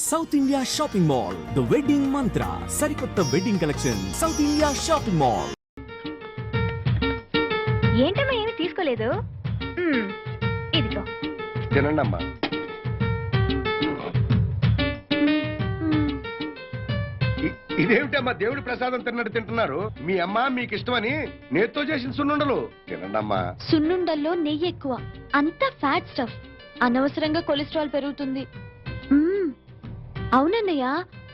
South India shopping mall the wedding మంత్ర సరికొత్త wedding collection south India shopping mall. ఏంటమ్మా ఏమి తీసుకోలేదు? ఇదిగో తినండమ్మా. ఇదేమిటమ్మా దేవుడి ప్రసాదం తిన్నట్టు తింటున్నారు? మీ అమ్మ మీకు ఇష్టమని నేతితో చేసిన సున్నుండలు తినండమ్మా. సున్నుండల్లో నెయ్యి ఎక్కువ, అంతా ఫ్యాట్ స్టఫ్. అనవసరంగా కొలెస్ట్రాల్ పెరుగుతుంది. అవునన్నయ్య,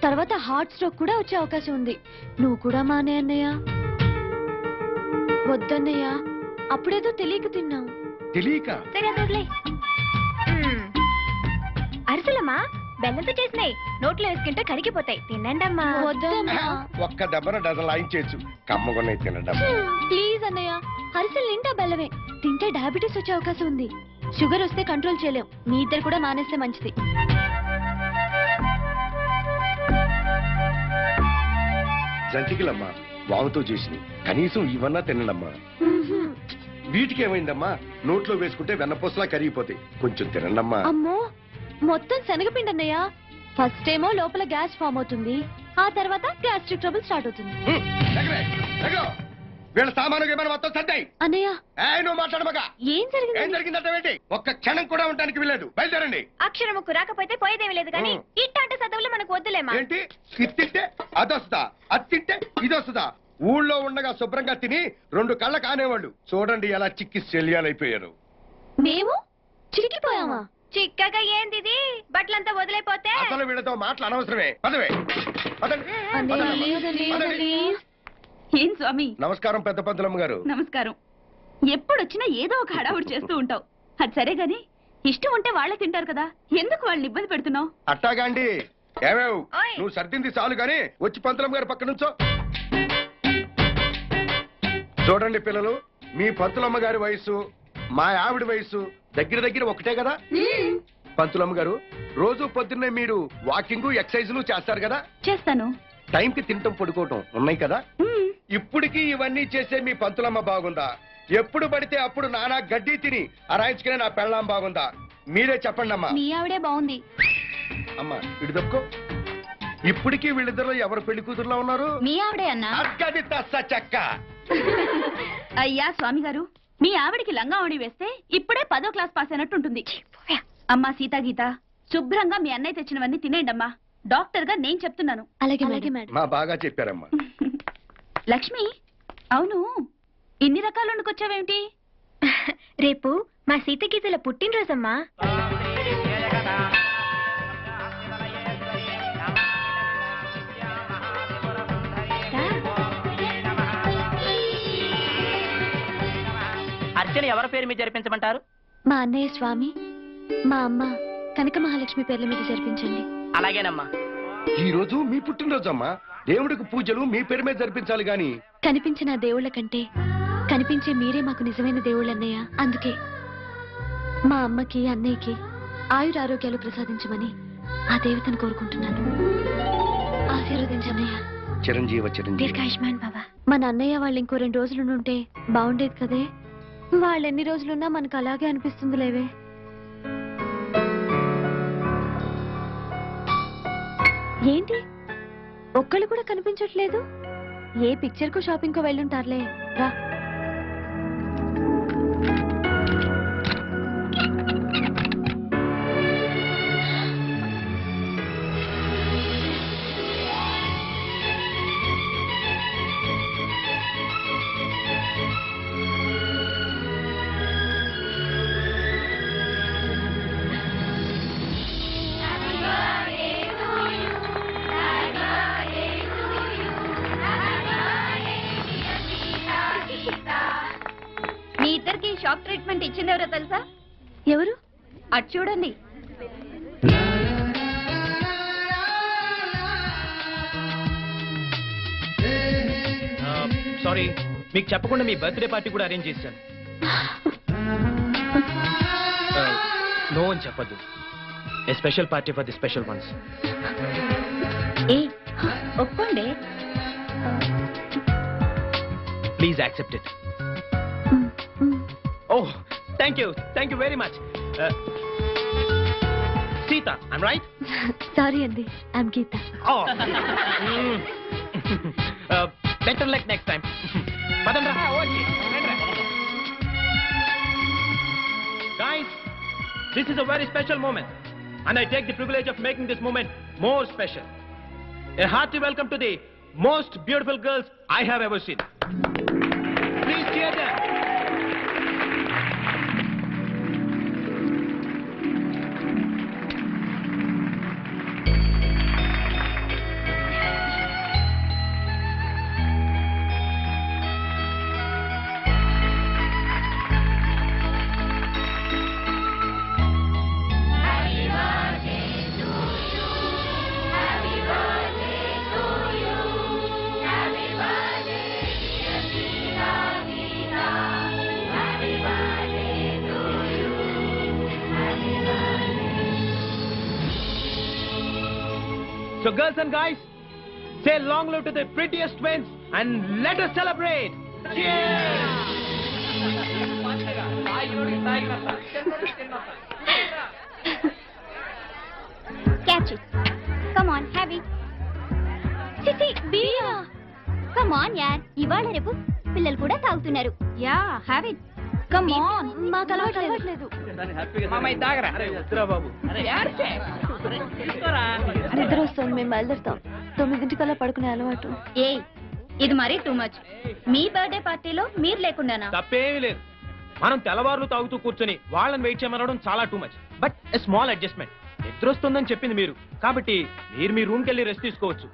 తర్వాత హార్ట్ స్ట్రోక్ కూడా వచ్చే అవకాశం ఉంది. నువ్వు కూడా మానే అన్నయ్య. వద్దన్నయ్య, అప్పుడేదో తెలియక తిన్నావు. తెలియక సరే అదొదిలే. అరిసెలమ్మా బెల్లంతో చేసినాయి, నోట్లో వేసుకుంటే కరిగిపోతాయి. తినండమ్మా. వద్దమ్మా. ఒక్క దెబ్బన డజన్ లాయించేయచ్చు. కమ్మగొన్నాయి తినండమ్మా. ప్లీజ్ అన్నయ్య, అరిసెలు నిండా బెల్లమే. తింటే డయాబెటీస్ వచ్చే అవకాశం ఉంది. షుగర్ వస్తే కంట్రోల్ చేయలేం. మీ ఇద్దరు కూడా మానేస్తే మంచిది. జంతికలమ్మా వాముతో చేసినవి, కనీసం ఇవన్నా తినండమ్మా. వీటికి ఏమైందమ్మా? నోట్లో వేసుకుంటే వెన్నపూసలా కరిగిపోతాయి. కొంచెం తినండమ్మా. అమ్మో, మొత్తం శనగపిండి అన్నయ్య. ఫస్ట్ ఏమో లోపల గ్యాస్ ఫామ్ అవుతుంది, ఆ తర్వాత గ్యాస్ట్రిక్ ట్రబుల్ స్టార్ట్ అవుతుంది. వీళ్ళ సామాను ఏమైనా మొత్తం సర్దాయి. అన్నయ్య, నువ్వు మాట్లాడమగా. ఏం జరిగింది? ఏం జరిగిందంటే ఏంటి? ఒక్క క్షణం కూడా ఉండడానికి వీలేదు. బయలుదేరండి. అక్షరముకు రాకపోతే పోయేదేమి లేదు కానీ ఇట్లాంటి చదువులు మనకు వద్దులేమా. ఏంటి? ఇది తింటే అదొస్తుందా, అది తింటే ఇదొస్తుందా? ఊళ్ళో ఉండగా శుభ్రంగా తిని 2 కళ్ళ కానేవాళ్ళు చూడండి ఎలా చిక్కి శల్యాలైపోయారు. మేము చిరికిపోయామా? చిక్కగా ఏంది ఇది? బట్టలంతా వదిలేపోతే అసలు వీళ్ళతో మాటలు అనవసరమే. పదవే పదండి. పదండి. ఏం స్వామి? నమస్కారం పెద్ద పంతులమ్మ గారు. నమస్కారం. ఎప్పుడొచ్చినా ఏదో ఒక హడావుడి చేస్తూ ఉంటావు. అది సరే గాని ఇష్టం ఉంటే వాళ్ళే తింటారు కదా, ఎందుకు వాళ్ళని ఇబ్బంది పెడుతున్నావు? అట్టాగాండి. ఏమేవ్ ఓయ్. నువ్వు సర్దింది చాలు గాని వచ్చి పంతులమ్మ గారు పక్క నుంచో. చూడండి పిల్లలు, మీ పంతులమ్మ గారి వయసు మా ఆవిడ వయసు దగ్గర దగ్గర ఒకటే కదా. పంతులమ్మ గారు, రోజు పొద్దున్నే మీరు వాకింగ్ ఎక్సర్సైజులు చేస్తారు కదా. చేస్తాను. టైంకి తింటం పడుకోవటం ఉన్నాయి కదా. ఇప్పటికీ ఇవన్నీ చేసే మీ పంతులమ్మ బాగుందా? ఎప్పుడు పడితే అప్పుడు నానా గడ్డి తిని అరాయించుకునే నా పెళ్ళాం బాగుందా? మీరే చెప్పండి అమ్మా. మీ ఆవిడే బాగుంది. అమ్మా ఇటు తప్పుకో. ఇప్పటికీ వీళ్ళిద్దరిలో ఎవరు పెళ్లి కూతురులో ఉన్నారు? మీ ఆవిడే అన్నా. అక్కడి తస్స చెక్క. అయ్యా స్వామి గారు, మీ ఆవిడికి లంగా ఓడి వేస్తే ఇప్పుడే 10వ క్లాస్ పాస్ అయినట్టుంటుంది. అమ్మా సీతా గీత, శుభ్రంగా మీ అన్నయ్య తెచ్చినవన్నీ తినేయండి అమ్మా. డాక్టర్ గా నేను చెప్తున్నాను. అలాగే మేడం. మా బాగా చెప్పారమ్మా. లక్ష్మి, అవును ఇన్ని రకాలు వండుకొచ్చావేమిటి? రేపు మా సీతగీతల పుట్టినరోజమ్మా. అర్చన ఎవరి పేరు మీద జరిపించమంటారు? మా అన్నయ్య స్వామి, మా అమ్మ కనక మహాలక్ష్మి పేర్ల మీద జరిపించండి. అలాగేనమ్మా. ఈ రోజు మీ పుట్టినరోజు అమ్మా. దేవుడికి పూజలు మీ పేరు మీద జరిపించాలి గాని. కనిపించిన దేవుళ్ళ కంటే కనిపించే మీరే మాకు నిజమైన దేవుళ్ళు అన్నయ్య. అందుకే మా అమ్మకి అన్నయ్యకి ఆయురారోగ్యాలు ప్రసాదించమని ఆ దేవతను కోరుకుంటున్నాను. ఆశీర్వదించన్నయ్య. చిరంజీవ చిరంజీవి. దీర్ఘాయుష్మాన్ బాబా. మన అన్నయ్య వాళ్ళు ఇంకో 2 రోజులు ఉంటే బాగుండేది కదే. వాళ్ళు ఎన్ని రోజులున్నా మనకు అలాగే అనిపిస్తుంది లేవే. ఏంటి ఒక్కళ్ళు కూడా కనిపించట్లేదు? ఏ పిక్చర్ కు షాపింగ్ కు వెళ్ళుంటారులే. రా. మీ ఇద్దరికి షాక్ ట్రీట్మెంట్ ఇచ్చింది ఎవరో తెలుసా? ఎవరు? అటు చూడండి. సారీ, మీకు చెప్పకుండా మీ బర్త్డే పార్టీ కూడా అరేంజ్ చేశాను. నో అని చెప్పద్దు. A special party for the special ones. ఏ ఒప్పుకోండి. Please accept it. Oh thank you very much. Sita Geeta, I'm right? Sorry అండి I'm Geeta. Oh. Better luck next time. Padandra. Guys, this is a very special moment, and I take the privilege of making this moment more special. A hearty welcome to the most beautiful girls I have ever seen. Please cheer them. So girls and guys, say long live to the prettiest twins and let us celebrate. Cheers! Catch it. Come on, have it. చిచి బీరా. Come on యార్. ఇవాళ రేపు పిల్లలు కూడా తాగుతున్నారు. Yeah, have it. Come on. మాకు అలవాట్లేదు. నిద్ర వస్తుంది, మేము బయలుదేరుతాం. 9 పడుకునే అలవాటు. ఏయ్, ఇది మరీ టూ మచ్. మీ బర్త్డే పార్టీలో మీరు లేకుండానా? తప్పేమీ లేదు. మనం తెల్లవారులు తాగుతూ కూర్చొని వాళ్ళని వెయిట్ చేయమనడం చాలా too much. But a small adjustment. నిద్ర వస్తుందని చెప్పింది మీరు, కాబట్టి మీరు మీ రూమ్కి వెళ్ళి రెస్ట్ తీసుకోవచ్చు.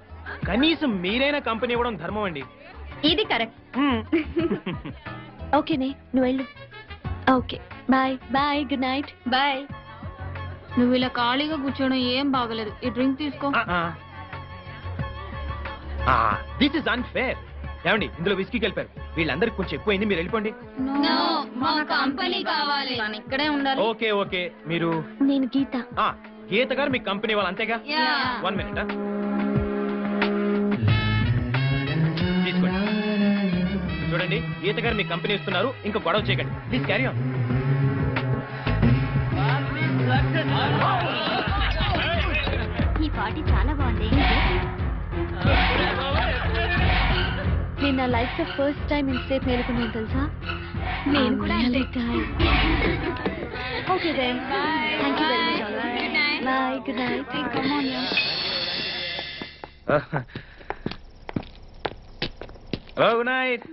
కనీసం మీరైనా కంపెనీ ఇవ్వడం ధర్మం అండి. ఇది కరెక్ట్. ఓకేనే, నువ్వు వెళ్ళు. Okay, bye bye, good night. Bye. నువ్వు ఇలా ఖాళీగా కూర్చోడం ఏం బాగలేదు. ఈ డ్రింక్ తీసుకో. This is unfair. ఏమండి, ఇందులో విస్కీకి వెళ్ళిపోయారు. వీళ్ళందరికి కొంచెం ఎక్కువైంది, మీరు వెళ్ళిపోండి. మా కంపెనీ కావాలి. ఇక్కడే ఉండాలి. ఓకే ఓకే, మీరు నేను గీత. గీత గారు మీ కంపెనీ వాళ్ళు అంతేగా? 1 minute. తీసుకోండి. చూడండి, గీత గారు మీ కంపెనీ ఇస్తున్నారు, ఇంకా గొడవ చేయకండి. Please carry on. ఈ పార్టీ చాలా బాగుంది. నేను నా లైఫ్ లో ఫస్ట్ టైం ఇంతసేపు మేలుకున్నాను తెలుసా. నేను కూడా అంతే. Okay then, thank you very much. Bye, good night. Come on yeah. Hello, good night.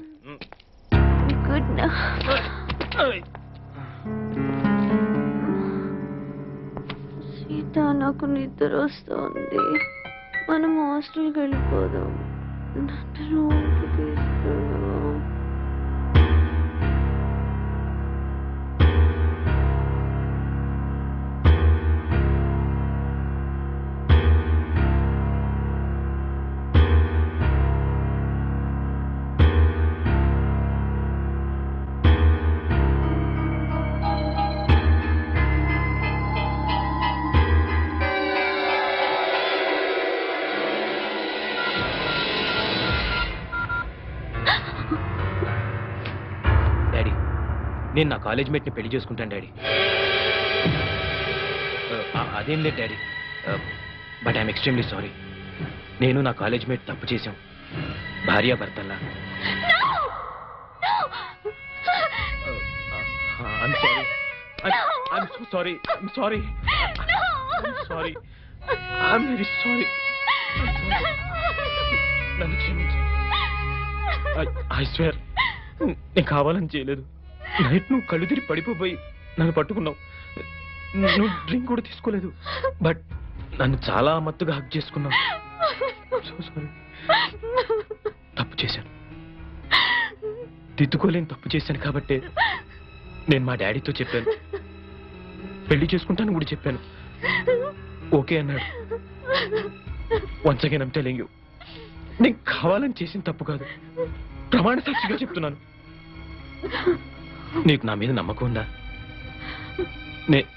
Good night. Seetha, నాకు నిద్ర వస్తుంది. మనం హాస్టల్కి వెళ్ళిపోదాం. నన్ను రూమ్కి తీసుకెళ్ళు. డాడీ, నేను నా కాలేజ్ మేట్ని పెళ్లి చేసుకుంటాను డాడీ. అదేం లేదు daddy, but I'm extremely sorry. నేను నా కాలేజ్ మేట్ తప్పు చేశాం, భార్యాభర్తల్లా. I'm sorry. I'm so sorry. I'm sorry. I'm sorry. I'm very sorry. నన్ను క్షమించు. ఐ స్వేర్, నేను కావాలని చేయలేదు. నైట్ నువ్వు కళ్ళు తిరిగి పడిపోయి నన్ను పట్టుకున్నావు. నువ్వు డ్రింక్ కూడా తీసుకోలేదు, బట్ నన్ను చాలా మత్తుగా హక్ చేసుకున్నావు. So sorry. తప్పు చేశాను, దిద్దుకోలేని తప్పు చేశాను. కాబట్టి నేను మా డాడీతో చెప్పాను, పెళ్లి చేసుకుంటాను కూడా చెప్పాను. ఓకే అన్నాడు. Once again I'm telling you, నేను కావాలని చేసిన తప్పు కాదు, ప్రమాణ సాక్షిగా చెప్తున్నాను. నీకు నా మీద నమ్మకం ఉందా?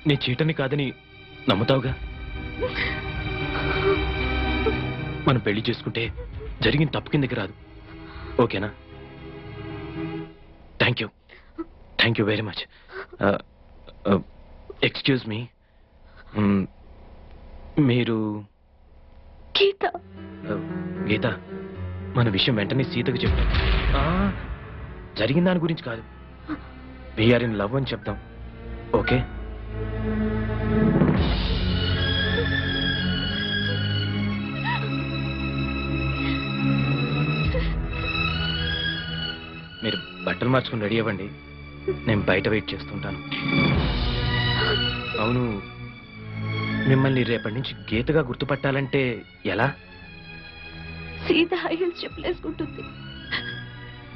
నే చీటని కాదని నమ్ముతావుగా? మనం పెళ్లి చేసుకుంటే జరిగిన తప్పు కిందకి రాదు. ఓకేనా? Thank you very much. Excuse me, మీరు గీత గీత, మన విషయం వెంటనే సీతకు చెప్తాం. జరిగిన దాని గురించి కాదు, వీఆర్ ఇన్ లవ్ అని చెప్తాం. ఓకే? మీరు బట్టలు మార్చుకుని రెడీ అవ్వండి, నేను బయట వెయిట్ చేస్తుంటాను. అవును, మిమ్మల్ని రేపటి నుంచి గీతగా గుర్తుపట్టాలంటే ఎలా? సీత హై హీల్స్ చెప్పులు వేసుకుంటుంది,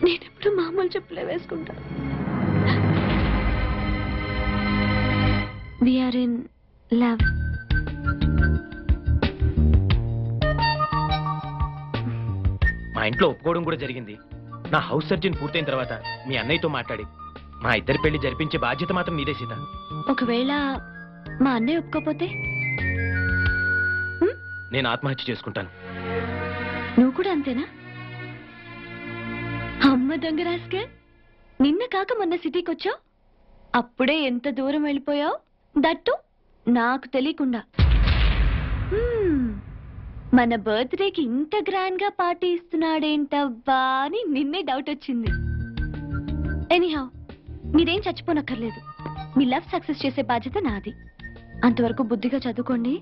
నేనెప్పుడు మామూలు చెప్పులే వేసుకుంటాను. We're in love. మా ఇంట్లో ఒప్పుకోవడం కూడా జరిగింది. నా హౌస్ సర్జన్ పూర్తయిన తర్వాత మీ అన్నయ్యతో మాట్లాడి మా ఇద్దరి పెళ్లి జరిపించే బాధ్యత మాత్రం నీదే సీత. ఒకవేళ మా అన్నయ్య ఒప్పుకోపోతే నేను ఆత్మహత్య చేసుకుంటాను. నువ్వు కూడా అంతేనా? అమ్మ దొంగ రాసుకే, నిన్న కాక మొన్న సిటీకి వచ్చావు, అప్పుడే ఎంత దూరం వెళ్ళిపోయావు, దట్టు నాకు తెలియకుండా. మన బర్త్డేకి ఇంత గ్రాండ్ గా పార్టీ ఇస్తున్నాడేంటబ్బా అని నిన్నే డౌట్ వచ్చింది. ఎనీహౌ, మీరేం చచ్చిపోనక్కర్లేదు, మీ లవ్ సక్సెస్ చేసే బాధ్యత నాది. అంతవరకు బుద్ధిగా చదువుకోండి.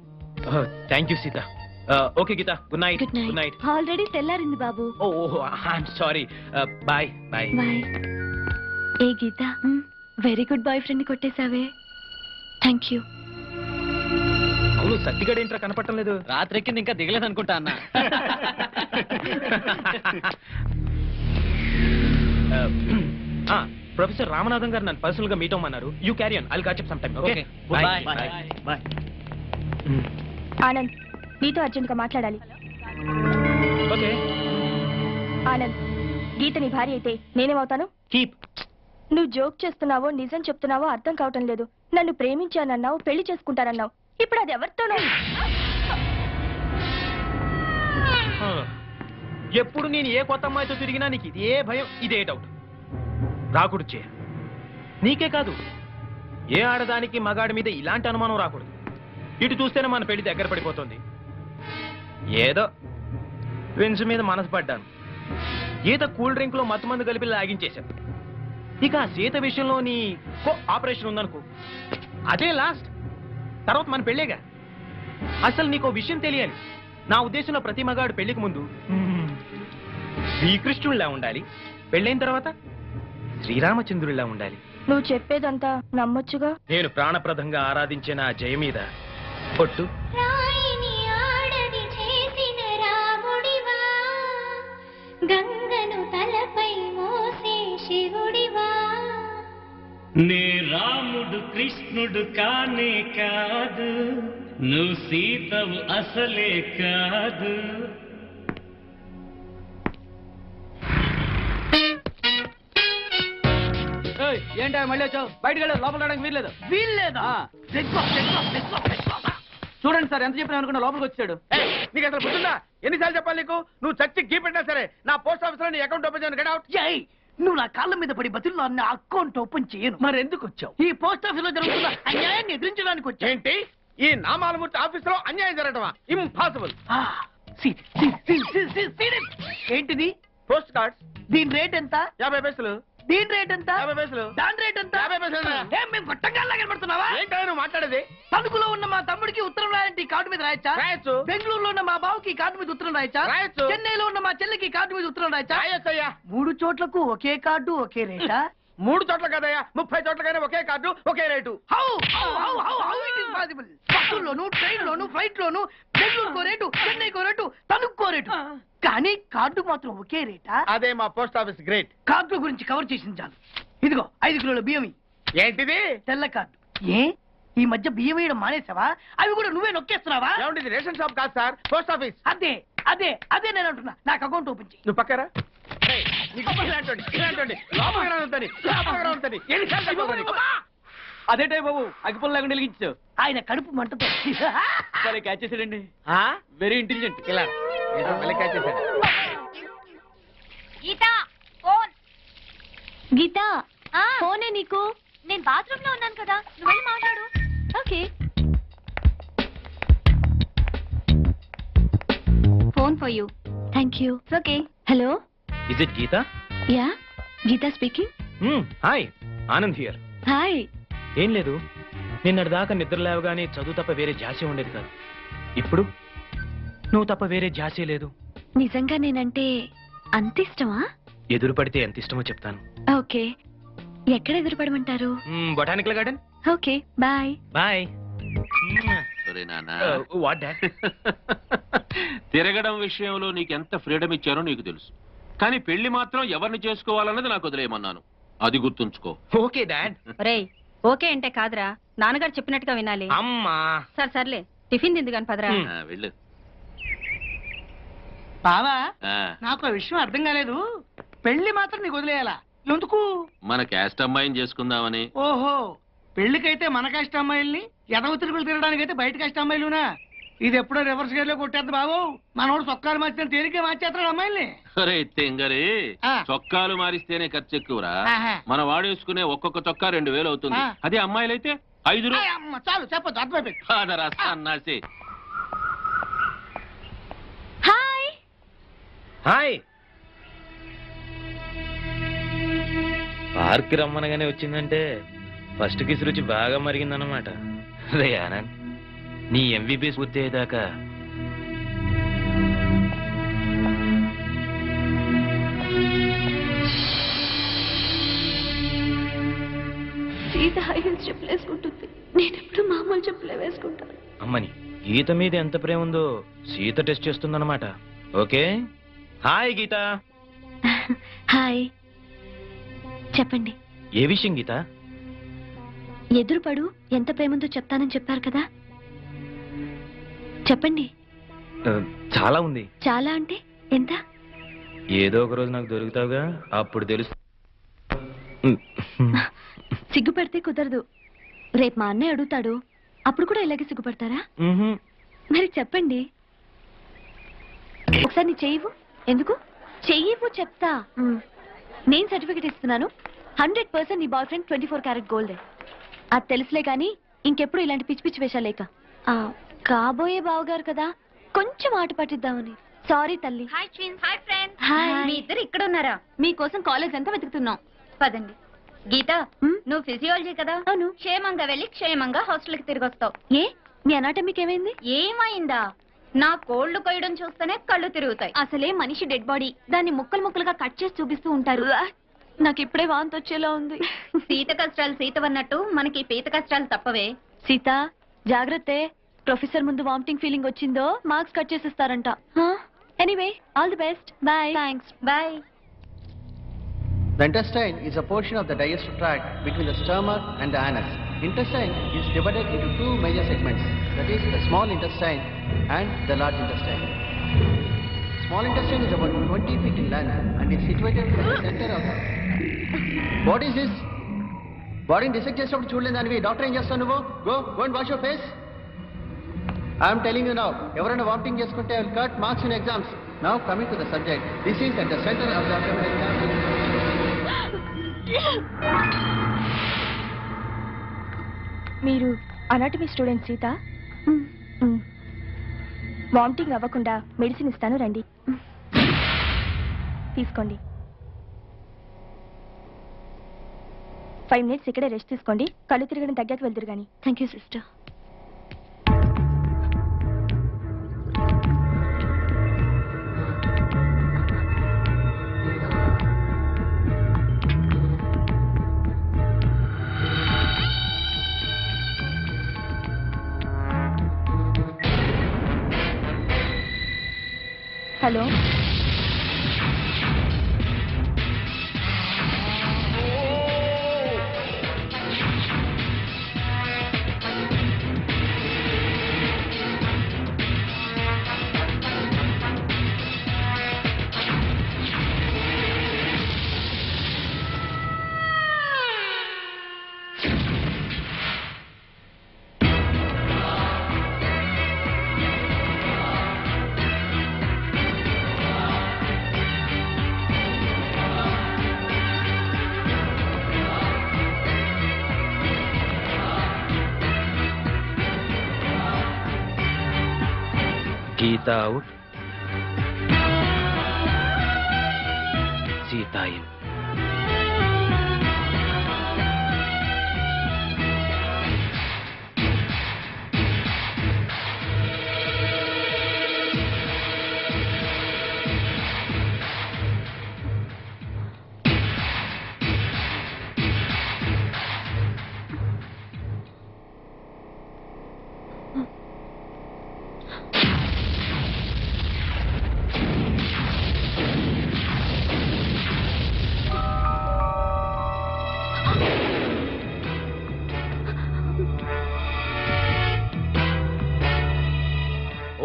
Thank you Sita. Okay Geeta, good night. Good good night. Night. Already తెల్లారింది బాబు. ఓహో, I'm sorry. Bye bye. Bye. ఏ Geeta, very good boyfriend కొట్టేశావే. Thank you. అవును, సత్తిగడ ఏంట్రా కనపడటం లేదు? రాత్రెక్కింది ఇంకా దిగలేదు అనుకుంటా అన్న. ప్రొఫెసర్ రామనాథం గారు నన్ను పర్సనల్ గా మీట్ అవ్వమన్నారు. You carry on, I'll catch up some time. Okay, bye. Bye. Anand, నీతో అర్జెంట్ గా మాట్లాడాలి. ఓకే, ఆనంద్, గీత నీ భార్య అయితే నేనేమవుతాను? కీప్. నువ్వు జోక్ చేస్తున్నావో నిజం చెప్తున్నావో అర్థం కావటం లేదు. నన్ను ప్రేమించానన్నావు, పెళ్లి చేసుకుంటానన్నావు, ఇప్పుడు అది ఎవరితోనో. ఎప్పుడు నేను ఏ కొత్త అమ్మాయితో తిరిగినా నీకు ఇదే భయం, ఇదే డౌట్. రాకూడదు చేయ. నీకే కాదు, ఏ ఆడదానికి మగాడి మీద ఇలాంటి అనుమానం రాకూడదు. ఇటు చూస్తేనే మన పెళ్లి దగ్గర పడిపోతుంది. ఏదో ట్విన్స్ మీద మనసు పడ్డాను. ఈత కూల్ డ్రింక్ లో మత్తు మందు కలిపి లాగించేశాను. ఇక ఆ సీత విషయంలో నీ ఆపరేషన్ ఉందనుకో, అదే లాస్ట్. తర్వాత మన పెళ్ళేగా. అసలు నీకో విషయం తెలియాలి. నా ఉద్దేశంలో ప్రతి మగాడు పెళ్లికి ముందు శ్రీకృష్ణుడిలా ఉండాలి, పెళ్ళైన తర్వాత శ్రీరామచంద్రుడిలా ఉండాలి. నువ్వు చెప్పేదంతా నమ్మొచ్చుగా. నేను ప్రాణప్రదంగా ఆరాధించిన ఆ జయ మీద పొట్టు. గంగను తలపై మోసే శివుడివా. నే రాముడు కృష్ణుడు కానే కాదు, నువ్వు సీతవు అసలే కాదు. ఏంటా మళ్ళీ వచ్చావు? బయటకు వెళ్ళదు, లోపల రావడానికి వీల్లేదు. వీల్లేదా? చూడండి సార్, ఎంత చెప్పినా అనుకున్నా లోపలికి వచ్చాడు. నీకు అసలు గుర్తుందా? ఎన్నిసార్లు చెప్పాలి నీకు? నువ్వు చచ్చి గీ పెట్టినా సరే నా పోస్ట్ ఆఫీస్ లో నీ అకౌంట్ ఓపెన్ చేయను. Get out. నువ్వు నా కాళ్ళ మీద పడి బతుల్లో నా అకౌంట్ ఓపెన్ చేయను. మరి ఎందుకు వచ్చావు? ఈ పోస్ట్ ఆఫీస్ లో జరుగుతున్న అన్యాయాన్ని ఎదిరించడానికి వచ్చావు. ఏంటి? ఈ నామాలమూర్తి ఆఫీస్ లో అన్యాయం జరగటమా? ఇంపాసిబుల్. ఏంటిది? Post cards. దీని రేట్ ఎంత? 50 పైసలు. దీని రేట్ ఎంత? 50 పైసలు. దాని రేట్ ఎంత? 50 పైసలు. ఏం మేము గొట్టంగాల్లా కనబడుతున్నావా? ఏంటో నువ్వు మాట్లాడేది? తణుకులో ఉన్న మా తమ్ముడికి ఉత్తరం రాయంటే ఈ కార్డు మీద రాయచ్చా? రాయొచ్చు. బెంగళూరులో ఉన్న మా బావుకి ఈ కార్డు మీద ఉత్తరం రాయచ్చా? రాయొచ్చు. చెన్నైలో ఉన్న మా చెల్లికి ఈ కార్డు మీద ఉత్తరం రాయచ్చా? రాయొచ్చయ్యా. 3 చోట్లకు ఒకే కార్డు ఒకే రేటా? 3 చోట్ల కదయ్యా, 30 చోట్లకైనా ఒకే కార్డు ఒకే రేటు. బస్సుల్లోను, ట్రైన్ లోను, ఫ్లైట్ లోను బెంగళూరుకో రేటు, చెన్నైకో రేటు, తణుక్కో రేటు, కానీ కార్డు మాత్రం ఒకే రేటా? అదే మా పోస్ట్ ఆఫీస్ గ్రేట్. కార్డు గురించి కవర్ చేసింది చాలు. ఇదిగో 5 కిలోల బియ్యం. ఏంటిది? తెల్ల కార్డు. ఏ ఈ మధ్య బియ్యం వేయడం మానేసావా? అవి కూడా నువ్వే నొక్కేస్తున్నావా? ఏమంటే రేషన్ షాప్ కాదు సార్, పోస్ట్ ఆఫీస్. అదే అదే అదే నేను అంటున్నా. నాకు అకౌంట్ ఓపెన్ చేయి. నువ్వు పక్కరా. అదేటే బాబు, అగ్గిపుల్ల లేకుండా వెలిగించు. ఆయన కడుపు మంటతో క్యాచ్ చేసాడండి. Very intelligent. ఇలా క్యాచ్ చేశాడు. గీత, ఫోన్. గీత, ఫోనే నీకు. నేను బాత్రూమ్ లో ఉన్నాను కదా, నువ్వు వెళ్ళి మాట్లాడు. Okay. for you. Thank you. It's okay. Hello, is it Geetha? Yeah Geetha speaking. Hi, Anand here. Hi. ఏం లేదు, నిన్నటిదాకా నిద్ర లేవగానే చదువు తప్ప వేరే ధ్యాసే ఉండేది కాదు. ఇప్పుడు నువ్వు తప్ప వేరే ధ్యాసే లేదు. నిజంగా నేనంటే అంత ఇష్టమా? ఎదురు పడితే ఎంత ఇష్టమో చెప్తాను. ఓకే, ఎక్కడ ఎదురుపడమంటారు? Botanical garden. Okay, bye. Bye. ఒరే నాన్నా, వాట్ డాడ్? తిరగడం విషయంలో నీకెంత ఫ్రీడమ్ ఇచ్చారో నీకు తెలుసు, కానీ పెళ్లి మాత్రం ఎవరిని చేసుకోవాలన్నది నాకు వదిలేయమన్నాను. అది గుర్తుంచుకో. Okay dad. రేయ్, ఓకే అంటే కాదురా, నాన్నగారు చెప్పినట్టుగా వినాలి. అమ్మా. సర్లే, టిఫిన్ తిందు కాని పదరా. వెళ్ళు. బావా, ఆ, నాకు ఆ విషయం అర్థం కాలేదు. పెళ్లి మాత్రం నీకు వదిలేయాలా? ఎందుకు? మన క్యాస్ట్ అమ్మాయిని చేసుకుందామని. ఓహో, పెళ్లికైతే మన కష్ట అమ్మాయిల్ని, ఎదవ తిరుగులు తిరగడానికైతే బయట కష్ట అమ్మాయిలునా? ఇది ఎప్పుడో రివర్స్ గేర్ లో కొట్టేద్దు బాబు. మనోడు చొక్కాలు మార్చిన తేలికే మార్చేస్తాడు అమ్మాయిల్ని. అరే తెంగరి, ఆ. చొక్కాలు మారిస్తేనే ఖర్చు ఎక్కువరా. ఆహా. మనం వాడేసుకునే ఒక్కొక్క చొక్కా 2000 అవుతుంది. ఆ. అదే అమ్మాయిలైతే 5 ఆయ్ అమ్మ, చాలు చెప్పొద్దు, అర్థమైపోయింది. అన్నాసి. హాయ్. హాయ్. పార్క్ రమ్మనగానే వచ్చిందంటే ఫస్ట్ కిస్ రుచి బాగా మరిగిందన్నమాట. రే ఆనంద్, నీ ఎంబీబీఎస్ పూర్తి అయ్యేదాకా సీత హై హీల్స్ చెప్పులు వేసుకుంటుంది, నేను ఎప్పుడు మామూలు చెప్పులే వేసుకుంటాను. అమ్మని గీత మీద ఎంత ప్రేమ ఉందో సీత టెస్ట్ చేస్తుందన్నమాట. ఓకే. హాయ్ గీత. హాయ్. చెప్పండి. ఏ విషయం గీత? ఎదురుపడు, ఎంత ప్రేమంతో చెప్తానని చెప్పారు కదా, చెప్పండి. చాలా ఉంది. చాలా అంటే ఎంత? ఏదో ఒక రోజు నాకు దొరుకుతావుగా, అప్పుడు తెలుసు. సిగ్గుపడితే కుదరదు. రేపు మా అన్నయ్య అడుగుతాడు, అప్పుడు కూడా ఇలాగే సిగ్గుపడతారా? మరి చెప్పండి. ఒకసారి నీ చెయ్యవు. ఎందుకు చెయ్యవు? చెప్తా. నేను సర్టిఫికెట్ ఇస్తున్నాను. 100% నీ బాయ్ ఫ్రెండ్ 24 క్యారెట్ గోల్డ్. అది తెలుసులే గాని ఇంకెప్పుడు ఇలాంటి పిచ్చి పిచ్చి వేషాలేక. కాబోయే బావగారు కదా, కొంచెం ఆట పట్టిద్దామని. సారీ తల్లి. Hi twins. Hi friends. Hi. మీ ఇద్దరు ఇక్కడ ఉన్నారా? మీకోసం కాలేజ్ అంతా వెతుకుతున్నాం. పదండి. గీత, నువ్వు ఫిజియాలజీ కదా? అవును. క్షేమంగా వెళ్ళి క్షేమంగా హాస్టల్కి తిరిగి వస్తావు. ఏ, మీ అనాటమీకి ఏమైంది? ఏమైందా? నా కోళ్లు కొయ్యడం చూస్తేనే కళ్ళు తిరుగుతాయి. అసలే మనిషి డెడ్ బాడీ, దాన్ని ముక్కలు ముక్కలుగా కట్ చేసి చూపిస్తూ ఉంటారు. నాకు ఇప్పుడే వాంతి వచ్చేలా ఉంది. సీత కష్టాలు సీతవన్నట్టు మనకి పీత కష్టాలు తప్పవే. సీత జాగ్రత్తే, ప్రొఫెసర్ ముందు వామిటింగ్ ఫీలింగ్ వచ్చిందో మార్క్స్ కట్ చేసిస్తారంట. Anyway, all the best. Bye. Thanks. Bye. The intestine is a portion of the digestive tract between the stomach and the anus. Intestine is divided into two major segments, that is the small intestine and the large intestine. Small intestine is about 20 feet in length and is situated in the center of the... What is this? Bodyని dissect చేసినప్పుడు చూడలేదు దానివి. Doctor ఏం చేస్తావు నువ్వు? Go and wash your face. I am telling you now, ఎవరైనా vomiting చేసుకుంటే I will cut marks in exams. Now coming to the subject, this is at the center of the abdominal cavity. మీరు anatomy student Sita? Vomiting అవ్వకుండా medicine ఇస్తాను, రండి. తీసుకోండి. 5 minutes ఇక్కడే rest తీసుకోండి. కళ్ళు తిరగడం తగ్గాక వెళ్తురు కానీ. Thank you sister. Hello. Geeta out. సీతాయిల్.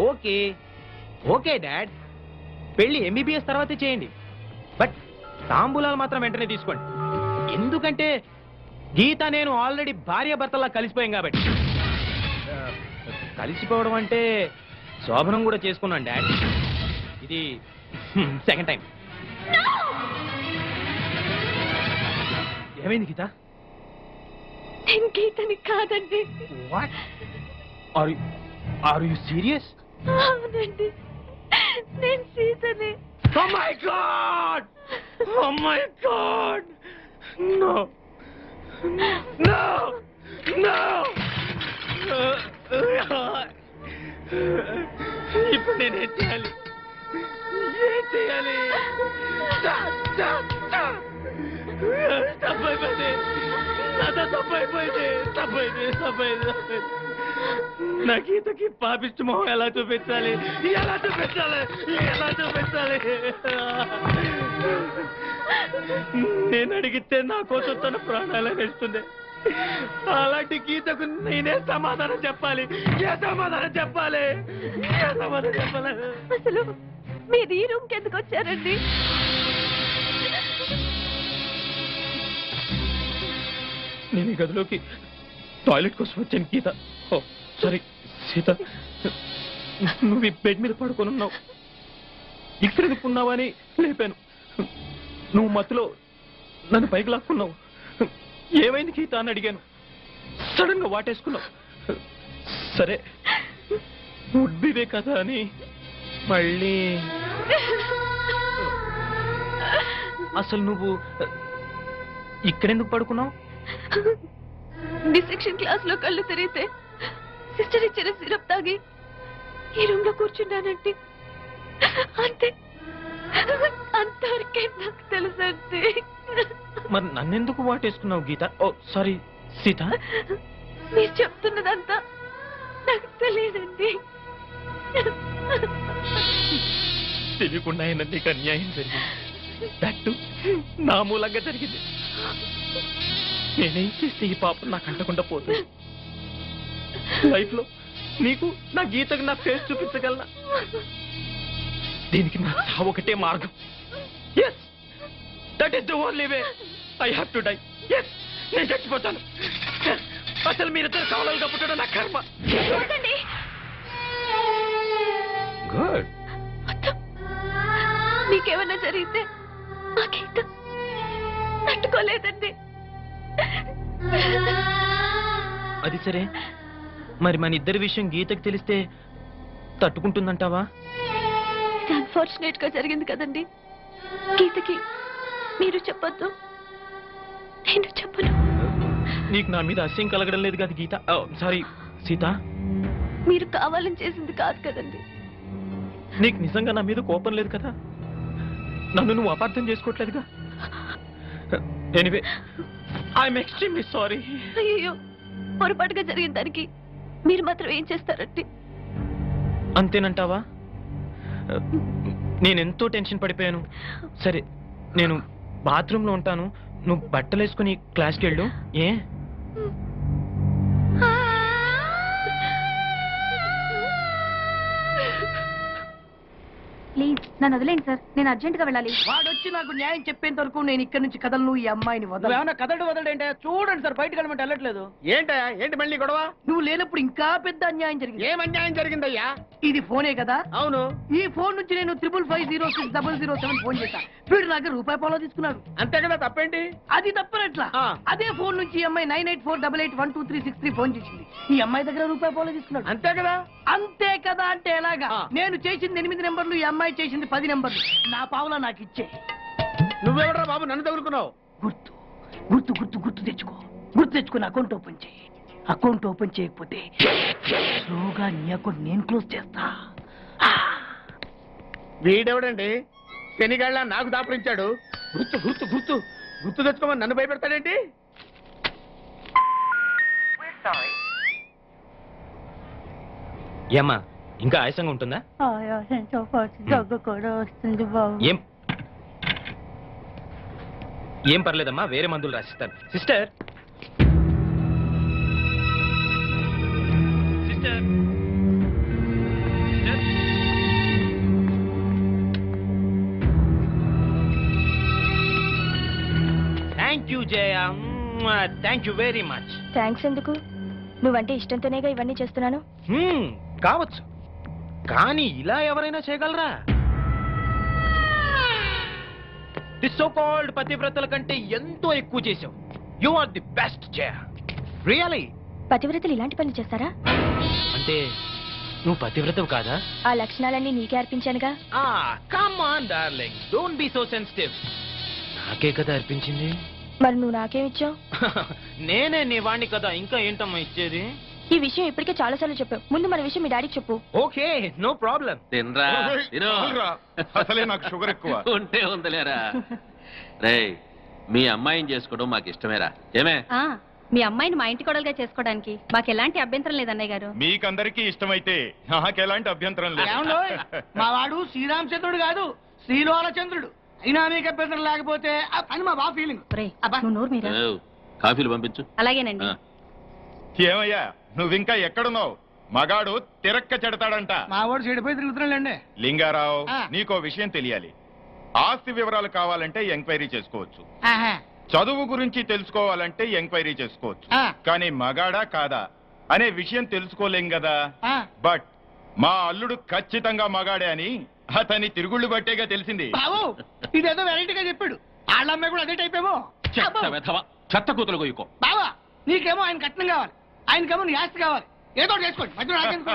ఓకే ఓకే డాడ్, పెళ్లి ఎంబీబీఎస్ తర్వాతే చేయండి, బట్ తాంబూలాలు మాత్రం వెంటనే తీసుకోండి. ఎందుకంటే గీత నేను ఆల్రెడీ భార్యాభర్తలా కలిసిపోయాం కాబట్టి. కలిసిపోవడం అంటే శోభనం కూడా చేసుకున్నాను డాడ్, ఇది సెకండ్ టైం. ఏమైంది గీత? నేను గీతని కాదండి. What are you serious? అవునండి, నేను సీతని. Oh my God! Oh my God! No! No! No! ఇప్పుడు నేనేం చేయాలి? ఏం చేయాలి? తప్పైపోయింది, నాతో తప్పైపోయింది, తప్పైంది. నా గీతకి పాపిష్టి మొహం ఎలా చూపించాలి? నేను అడిగితే నా కోసం తన ప్రాణాలు వేస్తుంది. అలాంటి గీతకు నేనే సమాధానం చెప్పాలి? ఏ సమాధానం చెప్పాలి? అసలు మీరు ఈ రూమ్కి ఎందుకు వచ్చారండి? నేను ఈ గదిలోకి టాయిలెట్ కోసం వచ్చాను గీత. ఓ సారీ సీత, నువ్వు ఈ బెడ్ మీద పడుకొని ఉన్నావు, ఇక్కడ ఎందుకున్నావా అని లేపాను. నువ్వు మత్తులో నన్ను పైకి లాక్కున్నావు. ఏమైంది గీత అని అడిగాను, సడన్ గా వాటేసుకున్నావు. సరే ఉడ్బివే కదా అని మళ్ళీ. అసలు నువ్వు ఇక్కడెందుకు పడుకున్నావు? డిసెక్షన్ క్లాస్ లో కళ్ళు తిరిగితే సిస్టర్ ఇచ్చిన సిరప్ తాగి ఈ రూమ్ లో కూర్చున్నానండి. అంతే, అంతవరకే నాకు తెలుసండి. మరి నన్నెందుకు వాటేసుకున్నావు గీత? ఓ సారీ సీత. మీరు చెప్తున్నదంతా నాకు తెలియదండి. తెలియకుండా అయినా నీకు అన్యాయం జరిగింది, దట్టు నా మూలంగా జరిగింది. నేనేం చేస్తే ఈ పాపం నాకు అంటకుండా పోతుంది? లైఫ్ లో నీకు నా గీతకు నా ఫేస్ చూపించగలనా? దీనికి నా చావు ఒకటే మార్గం. Yes, that is the only way. I have to die. Yes, నేను చచ్చిపోతాను. అసలు మీరిద్దరు కావాలిగా పుట్టడం నా కర్మ. గుడ్. మీకేమన్నా జరిగితే ఆ గీత తట్టుకోలేదండి. అది సరే, మరి మన ఇద్దరి విషయం గీతకు తెలిస్తే తట్టుకుంటుందంటావా? ఇది అన్ఫార్చునేట్ గా జరిగింది కదండి. గీతకి మీరు చెప్పొద్దు, నేను చెప్పను. నీకు నా మీద అసహ్యం కలగడం లేదు కదా గీత? సారీ సీత. మీరు కావాలని చేసింది కాదు కదండి. నీకు నిజంగా నా మీద కోపం లేదు కదా? నన్ను నువ్వు అపార్థం చేసుకోవట్లేదుగా? Anyway, I'm extremely sorry. అయ్యో, పొరపాటుగా జరిగిన దానికి మీరు మాత్రం ఏం చేస్తారండి? అంతేనంటావా? నేనెంతో టెన్షన్ పడిపోయాను. సరే, నేను బాత్రూంలో ఉంటాను, నువ్వు బట్టలు వేసుకుని క్లాస్కి వెళ్ళు. ఏ? ప్లీజ్ నన్ను వదిలేండి సార్, నేను అర్జెంట్ గా వెళ్ళాలి. వాడొచ్చి నాకు న్యాయం చెప్పేంత వరకు నేను ఇక్కడి నుంచి కదలను. ఈ అమ్మాయిని వదలు. ఏమన్నా వదలంటే చూడండి సార్, బయటకు వెళ్ళమంటే వెళ్ళట్లేదు. ఏంటి మళ్ళీ గొడవ? నువ్వు లేనప్పుడు ఇంకా పెద్ద అన్యాయం జరిగింది. ఏం అన్యాయం జరిగిందయ్యా? ఇది ఫోనే కదా? అవును. ఈ ఫోన్ నుంచి నేను 555060007 ఫోన్ చేశా. వీడు నాకు రూపాయి పాలో తీసుకున్నాడు. అంతే కదా, తప్పేంటి? అది తప్పనట్లా. అదే ఫోన్ నుంచి ఈ అమ్మాయి 9848812363 ఫోన్ చేసింది. ఈ అమ్మాయి దగ్గర రూపాయి పాలో తీసుకున్నాడు. అంతే కదా? అంతే కదా అంటే ఎలాగా? నేను చేసింది 8 నెంబర్లు, ఈ అమ్మాయి చేసింది 10 నెంబర్లు. నా పావులా నాకు ఇచ్చే. నువ్వెవడరా బాబు నన్ను తగులుకున్నావు? గుర్తు గుర్తు గుర్తు గుర్తు తెచ్చుకో. గుర్తు తెచ్చుకుని అకౌంట్ ఓపెన్ చేయి. అకౌంట్ ఓపెన్ చేయకపోతే స్లోగా నీ అకౌంట్ నేను క్లోజ్ చేస్తా. వీడెవడండి శనిగాళ్ళ నాకు దాపరించాడు? గుర్తు గుర్తు గుర్తు గుర్తు తెచ్చుకోమని నన్ను భయపెడతాడేంటి? ఏమ్మా ఇంకా ఆయాసంగా ఉంటుందా? ఆయాసంతో పాటు దగ్గు కూడా వస్తుంది బాబు. ఏం పర్లేదమ్మా, వేరే మందులు రాసిస్తాను. Sister sister thank you Jaya, thank you very much. Thanks ఎందుకు? నువ్వంటే ఇష్టంతోనేగా ఇవన్నీ చేస్తున్నాను. కావచ్చు, కానీ ఇలా ఎవరైనా చేయగలరా? ది సో కాల్డ్ పతివ్రతల కంటే ఎంతో ఎక్కువ చేశావు. You are the best Jaya, really. పతివ్రతలు ఇలాంటి పనులు చేస్తారా? అంటే నువ్వు పతివ్రతవు కాదా? ఆ లక్షణాలన్నీ నీకే అర్పించానుగా. Come on darling, don't be so sensitive. నాకే కదా అర్పించింది. మరి నువ్వు నాకేమిచ్చావు? నేనే నీ వాణ్ణి కదా, ఇంకా ఏంటమ్మా ఇచ్చేది? ఈ విషయం ఇప్పటికే చాలా సార్లు చెప్పావు. ముందు మన విషయం మీ డాడీకి చెప్పు. Okay, no problem. తినరా తిను. అసలే నాకు షుగర్ ఎక్కువ. ఉంటే ఉందలేరా. రేయ్, మీ అమ్మాయిని చేసుకోవడం మాకు ఇష్టమేరా? ఏమే? మీ అమ్మాయిని మా ఇంటి కోడలుగా చేసుకోవడానికి మాకు ఎలాంటి అభ్యంతరం లేదన్నయ్య గారు. మీకందరికీ ఇష్టమైతే నాకెలాంటి అభ్యంతరం ఏమండోయ్, మా వాడు శ్రీరామచంద్రుడు కాదు, శ్రీలోలచంద్రుడు. అయినా మీకు అభ్యంతరం లేకపోతే అని మా బాబు ఫీలింగ్. నువ్వు నోరు మీరా. కాఫీలు పంపించు. అలాగేనండి. ఏమయ్యా నువ్వింకా ఎక్కడున్నావు? మగాడు తిరక్క చెడతాడంట. మా వాడు చెడిపోయి తిరుగుతున్నాడండి. లింగారావు, నీకో విషయం తెలియాలి. ఆస్తి వివరాలు కావాలంటే ఎంక్వైరీ చేసుకోవచ్చు, చదువు గురించి తెలుసుకోవాలంటే ఎంక్వైరీ చేసుకోవచ్చు, కానీ మగాడా కాదా అనే విషయం తెలుసుకోలేం కదా. బట్ మా అల్లుడు ఖచ్చితంగా మగాడే అని అతని తిరుగుళ్ళు బట్టేగా తెలిసింది. బాబు ఇదేదో వెరైటీగా చెప్పాడు. వాళ్ళ అమ్మాయి కూడా అదే టైప్ ఏమో. చెత్త కూతురు కొయ్యుకో. బావా నీకేమో ఆయన కట్నం కావాలి, ఆయనకేమో నీ ఆస్తి కావాలి. ఏదో ఒకటి చేసుకోండి, మధ్యలో నాకెందుకు?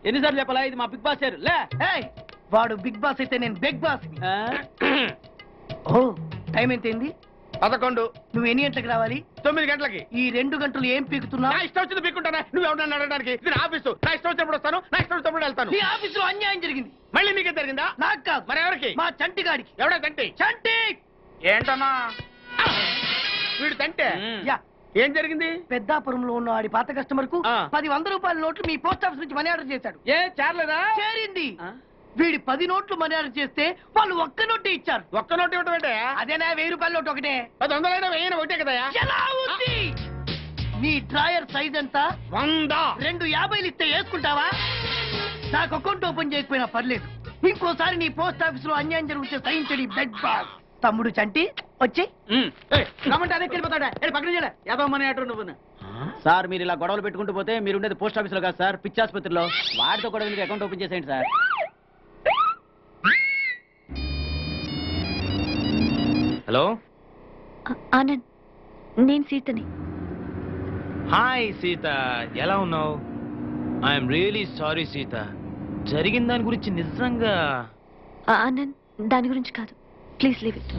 ఎన్నిసార్లు చెప్పాలా, ఇది మా బిగ్ బాస్ సార్. లే, వాడు బిగ్ బాస్ అయితే నేను బిగ్ బాస్. ఓ టైం ఎంతైంది? 11. నువ్వు ఎన్ని గంటలకు రావాలి? 9 గంటలకి. ఈ 2 గంటలు ఏం పీకుతున్నా? నా ఇష్టం వచ్చింది పీక్కుంటానా? నువ్వు ఎవరన్నా అడగడానికి? ఇది నా ఆఫీసు. నా ఇష్టం వచ్చినప్పుడు వస్తాను, నా ఇష్టం వచ్చినప్పుడు వెళ్తాను. ఈ ఆఫీసులో అన్యాయం జరిగింది. మళ్ళీ నీకే జరిగిందా? నాకు కాదు, మరి ఎవరికి? మా చంటి గాడికి. ఎవడా తంటి? చంటి ఏంటన్నా వీడు తంటే? యా, ఏం జరిగింది? పెద్దాపురంలో ఉన్న వాడి పాత కస్టమర్ కు 10 రూపాయల నోట్లు మీ పోస్ట్ ఆఫీస్ నుంచి మనీ ఆర్డర్ చేశాడు. ఏ చేరలేదా? చేరింది. వీడి 10 నోట్లు మనీ ఆర్డర్ చేస్తే వాళ్ళు ఒక్క నోటే ఇచ్చారు. ఒక్క నోటు ఇవ్వడం అంటే? అదేనా 1000 రూపాయల నోటు ఒకటే. 100 1000 ఒకటే కదా? ఎలా ఉంది? నీ డ్రాయర్ సైజ్ ఎంత? 100. 2 50లు ఇస్తే వేసుకుంటావా? నాకు అకౌంట్ ఓపెన్ చేయకపోయినా పర్లేదు. ఇంకోసారి నీ పోస్ట్ ఆఫీస్ లో అన్యాయం జరిగితే సహించడి బెడ్ బాస్. తమ్ముడు చంటి వచ్చే రమ్మంటే అదే వెళ్ళిపోతాడా? పక్కన చేయలే యాదవ్ మనీ ఆర్డర్ నువ్వు. సార్ మీరు ఇలా గొడవలు పెట్టుకుంటూ పోతే మీరు ఉండేది పోస్ట్ ఆఫీస్ లో కాదు సార్, పిచ్చి ఆసుపత్రిలో. వాడితో కూడా అకౌంట్ ఓపెన్ చేసేయండి సార్. హలో ఆనంద్, నేను సీతని. హాయ్ సీత, ఎలా ఉన్నావు? ఐఎమ్ రియలీ సారీ సీత, జరిగిన దాని గురించి నిజంగా. ఆనంద్, దాని గురించి కాదు, ప్లీజ్ లీవ్ ఇట్.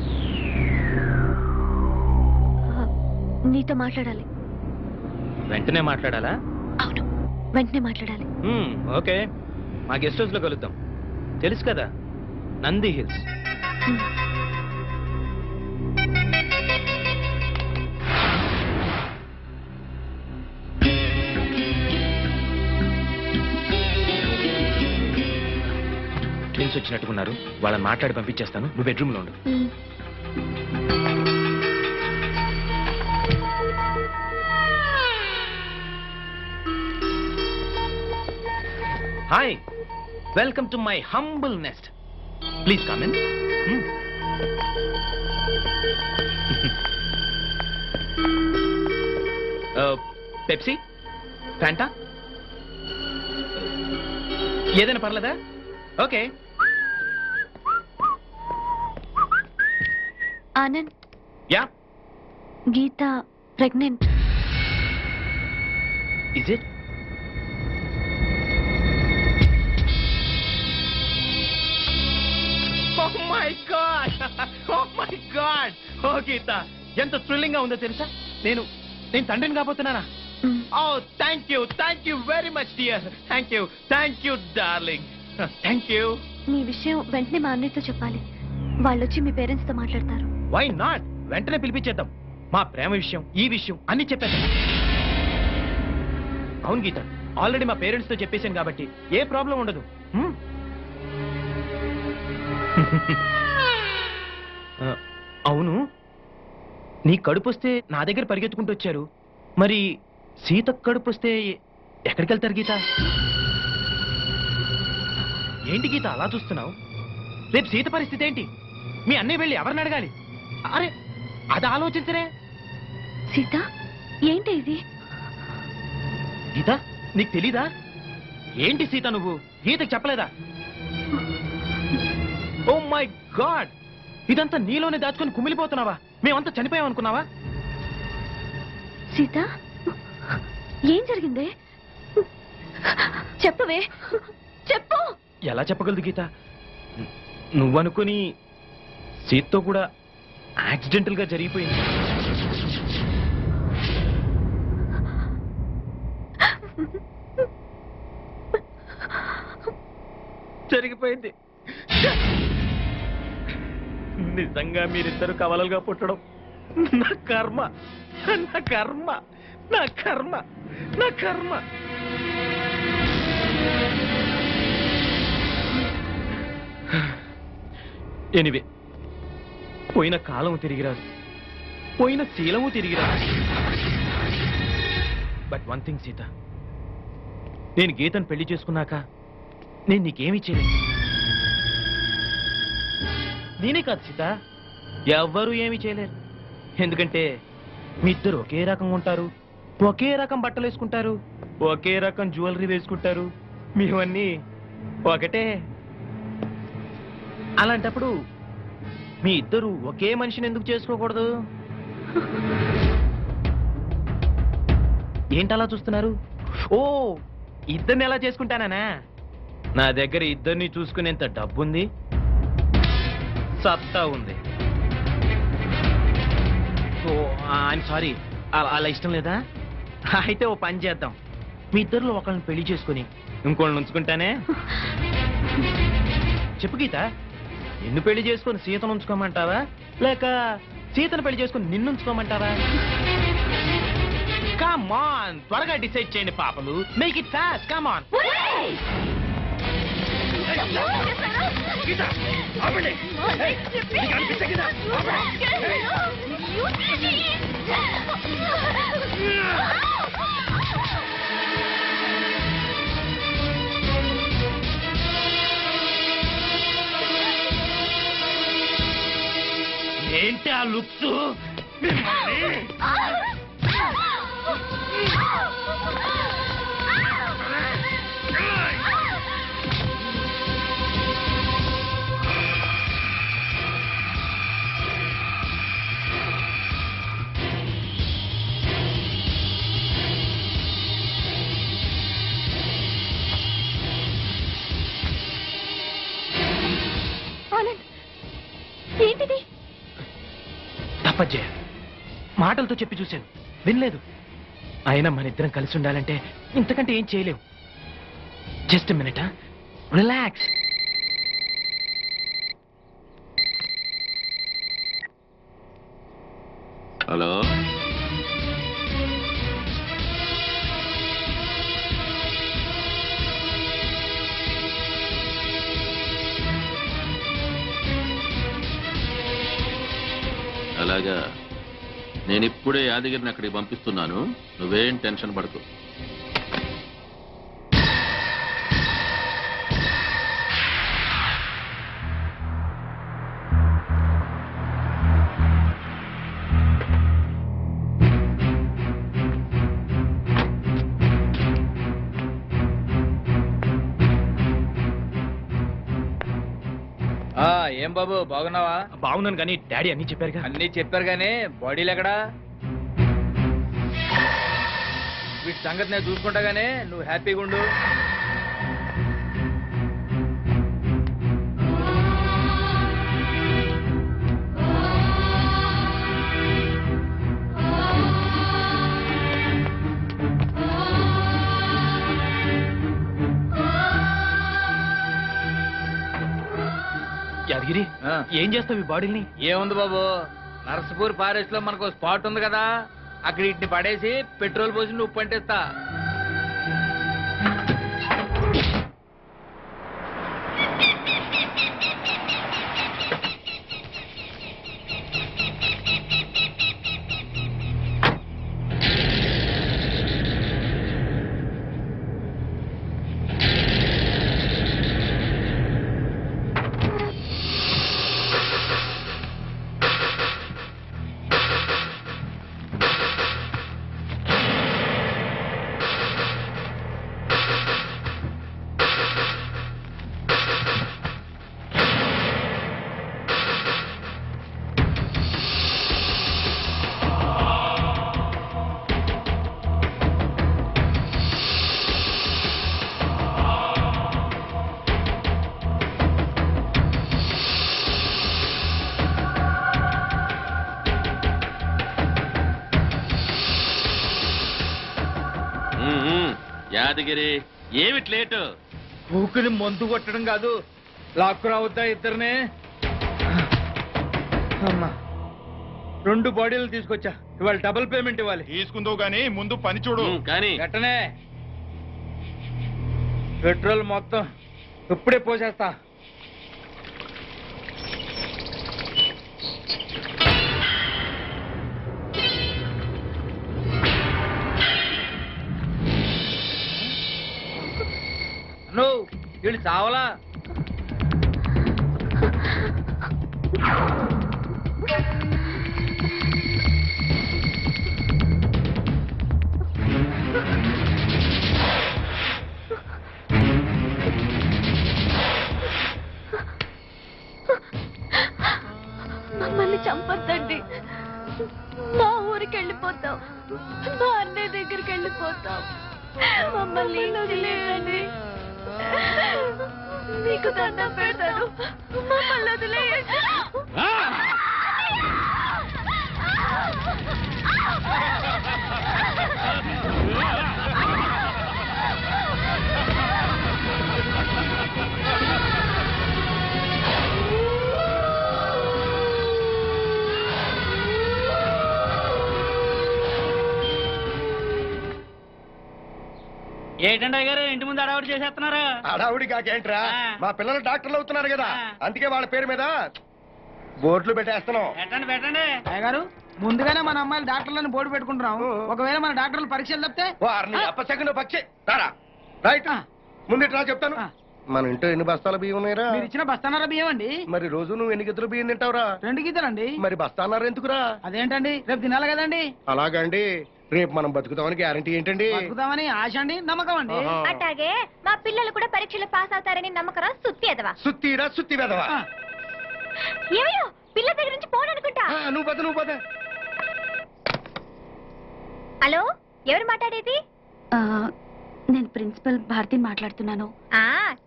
నీతో మాట్లాడాలి. వెంటనే మాట్లాడాలా? అవును, వెంటనే మాట్లాడాలి. ఓకే, మా గెస్ట్ హౌస్ లో కలుద్దాం. తెలుసు కదా, నంది హిల్స్. ట్విన్స్ వచ్చినట్టుకున్నారు, వాళ్ళని మాట్లాడి పంపించేస్తాను. నువ్వు బెడ్రూమ్ లో ఉండు. Hi, welcome to my humble nest. Please come in. Pepsi, Fanta, ఏదైనా పర్లేదా? Okay. Anand, yeah, Geetha pregnant. Is it? Oh my god, oh my god. Oh Geetha, ఎంత థ్రిల్లింగ్ గా ఉందో తెలుసా? నేను తండ్రిని కాబోతున్నానా? Oh thank you very much dear. Thank you darling, thank you. మీ విషయం వెంటనే మా అన్నయ్యతో చెప్పాలి. వాళ్ళొచ్చి మీ పేరెంట్స్ తో మాట్లాడతారు. Why not? వెంటనే పిలిపించేద్దాం. మా ప్రేమ విషయం, ఈ విషయం అన్ని చెప్పేద్దాం. అవును గీత, ఆల్రెడీ మా పేరెంట్స్ తో చెప్పేశాను కాబట్టి ఏ ప్రాబ్లం ఉండదు. అవును, నీ కడుపు వస్తే నా దగ్గర పరిగెత్తుకుంటూ వచ్చారు. మరి సీత కడుపు వస్తే ఎక్కడికి వెళ్తారు గీత? ఏంటి గీత అలా చూస్తున్నావు? రేపు సీత పరిస్థితి ఏంటి? మీ అన్నయ్య వెళ్ళి ఎవరిని అడగాలి? అరే, అది ఆలోచించరే. సీత, ఏంటి ఇది? గీత, నీకు తెలీదా? ఏంటి సీత, నువ్వు గీతకు చెప్పలేదా? ఓ మై గాడ్, ఇదంతా నీలోనే దాచుకొని కుమిలిపోతున్నావా? మేమంతా చనిపోయాం అనుకున్నావా? సీత, ఏం జరిగిందే? చెప్పవే, చెప్పు. ఎలా చెప్పగలదు గీత? నువ్వనుకుని సీతతో కూడా యాక్సిడెంటల్ గా జరిగిపోయింది. జరిగిపోయింది. నిజంగా మీరిద్దరు కవలలుగా పుట్టడం నా కర్మ, నా కర్మ, నా కర్మ, నా కర్మ. ఎనివే, పోయిన కాలం తిరిగిరాదు, పోయిన శీలము తిరిగిరాదు. బట్ వన్ థింగ్ సీత, నేను గీతను పెళ్లి చేసుకున్నాక నేను నీకేమి చేయలేదు. నేనే కాదు సీత, ఎవ్వరూ ఏమీ చేయలేరు. ఎందుకంటే మీ ఇద్దరు ఒకే రకంగా ఉంటారు, ఒకే రకం బట్టలు వేసుకుంటారు, ఒకే రకం జ్యువెలరీ వేసుకుంటారు. మీవన్నీ ఒకటే. అలాంటప్పుడు మీ ఇద్దరు ఒకే మనిషిని ఎందుకు చేసుకోకూడదు? ఏంటలా చూస్తున్నారు? ఓ, ఇద్దరిని ఎలా చేసుకుంటానా? నా దగ్గర ఇద్దరిని చూసుకునేంత డబ్బుంది, సత్తా ఉంది. ఓ, ఐఎమ్ సారీ, అలా ఇష్టం లేదా? అయితే ఓ పని చేద్దాం, మీ ఇద్దరిలో ఒకళ్ళని పెళ్లి చేసుకుని ఇంకోళ్ళని ఉంచుకుంటానే. చెప్పు గీత, నిన్ను పెళ్లి చేసుకుని సీతను ఉంచుకోమంటావా, లేక సీతను పెళ్లి చేసుకుని నిన్ను ఉంచుకోమంటావా? కమ్ ఆన్, త్వరగా డిసైడ్ చేయండి పాపలు. Make it fast, come on. ఏంటి ఆ లుక్స్? తప్పజ్జే, మాటలతో చెప్పి చూశాను, వినలేదు. అయినా మన ఇద్దరం కలిసి ఉండాలంటే ఇంతకంటే ఏం చేయలేవు. Just minute, relax. హలో, అలాగా, నేను ఇప్పుడే యాదగిరిని అక్కడికి పంపిస్తున్నాను, నువ్వేం టెన్షన్ పడకు. ఏం బాబు బాగున్నావా? బాగున్నాను కానీ డాడీ అన్ని చెప్పారుగా. అన్ని చెప్పారు గానీ బాడీలు ఎక్కడా? వీటి సంగతి నేను చూసుకుంటా గానీ నువ్వు హ్యాపీగా ఉండు. యాదగిరి, ఏం చేస్తావు ఈ బాడీని? ఏముంది బాబు, నర్సపూర్ ఫారెస్ట్ లో మనకు స్పాట్ ఉంది కదా, అక్కడ వీటిని పడేసి పెట్రోల్ పోసి నువ్వు పంటిస్తా. యాదగిరి, ఏమిటి లేటు? ఊపిని మందు కొట్టడం కాదు, లాక్కురావుతా ఇద్దరిని. అమ్మా, 2 బాడీలు తీసుకొచ్చా, ఇవాళ డబుల్ పేమెంట్ ఇవ్వాలి. తీసుకుందో గానీ ముందు పని చూడు. కానీ వెంటనే పెట్రోల్ మొత్తం ఇప్పుడే పోసేస్తా. నువ్వు వీళ్ళు చావలా? మమ్మల్ని చంపొద్దండి, మా ఊరికి వెళ్ళిపోతాం, మా అన్నయ్య దగ్గరికి వెళ్ళిపోతాం, మమ్మల్ని వదిలేయండి, మీకు దండం పెడతాను, మమ్మల్ని వదిలేయండి. ఏంటండి గారు ఇంటి ముందు అడావుడి చేసేస్తున్నారు? అడావుడి కాకేంట్రా, మా పిల్లలు డాక్టర్లు అవుతున్నారు కదా, అందుకే వాళ్ళ పేరు మీద బోర్డులు పెట్టేస్తున్నాం. పెట్టండి పెట్టండి గారు, ముందుగానే మన అమ్మాయిలు డాక్టర్లను బోర్డు పెట్టుకుంటున్నాం. ఒకవేళ మన డాక్టర్లు పరీక్షలు తప్పితే అప్పసెకండ్ పక్షి రారా, రైట్ ముందు రా చెప్తాను. మన ఇంట్లో ఎన్ని బస్తాల బియ్యం ఉన్నాయరా? మీరు ఇచ్చిన బస్తాన్నర బియ్యం అండి. మరి రోజు నువ్వు ఎన్ని గిద్దరు బియ్యం తింటావురా? 2 గిద్దలండి. మరి బస్తాన్నర ఎందుకురా? అదేంటండి, రేపు తినాలి కదండి. అలాగండి, రేపు మనం బతుకుతామని గ్యారంటీ ఏంటండి? బతుకుతామని ఆశ అండి, నమ్మకం అండి. అట్లాగే మా పిల్లలు కూడా పరీక్షలు పాస్ అవుతారని నమ్మకరా? సుత్తి ఎదవా, సుత్తిరా సుత్తి వెదవా. ఏమయ్యో పిల్ల దగ్గర నుంచి ఫోన్ అనుకుంటా. నువ్వు పద. హలో, ఎవరు మాట్లాడేది? నేను ప్రిన్సిపల్ భారతి మాట్లాడుతున్నాను.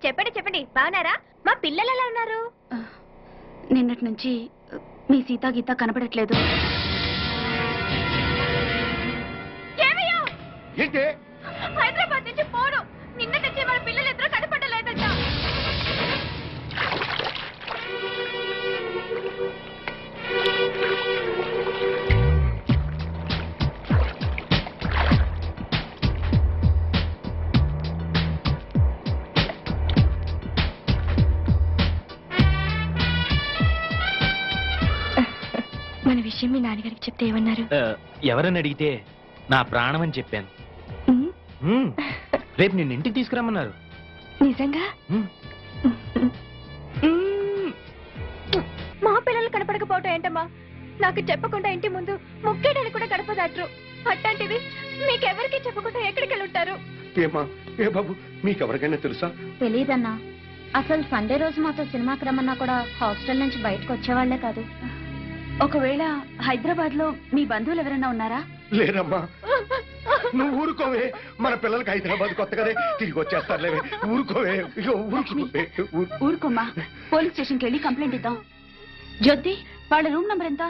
చెప్పండి, బాగున్నారా? మా పిల్లలు ఎలా ఉన్నారు? నిన్నటి నుంచి మీ సీతా గీత కనబడట్లేదు. ఏంటి? హైదరాబాద్ నుంచి పోను. నిన్న తెచ్చి మన పిల్లలు ఇద్దరు కనపడలేదట. మన విషయం మీ నాన్నగారికి చెప్తే ఏమన్నారు? ఎవరని అడిగితే నా ప్రాణం అని చెప్పాను. రేపు నిన్ను ఇంటికి తీసుకురమ్మన్నారు. నిజంగా? మా పిల్లలు కనపడకపోవటం ఏంటమ్మా? నాకు చెప్పకుండా ఇంటి ముందు ముక్కేడని కూడా గడపదాట్రు. అట్లాంటివి మీకెవరికి చెప్పకుండా ఎక్కడికి వెళ్ళుంటారు? ఏమా ఏ బాబు మీకెవరికైనా తెలుసా? తెలీదన్నా. అసలు సండే రోజు మాతో సినిమాకి రమ్మన్నా కూడా హాస్టల్ నుంచి బయటకు వచ్చేవాళ్లే కాదు. ఒకవేళ హైదరాబాద్ లో మీ బంధువులు ఎవరైనా ఉన్నారా? లేరమ్మా. నువ్వు ఊరుకోవే. మన పిల్లలకి హైదరాబాద్ కొత్తగానే తిరిగి వచ్చేస్తారులేవే. ఊరుకోవే. ఇగో ఊరుకోవే. ఊరుకోమ్మా. పోలీస్ స్టేషన్కి వెళ్ళి కంప్లైంట్ ఇద్దాం. జ్యోతి, వాళ్ళ రూమ్ నంబర్ ఎంత?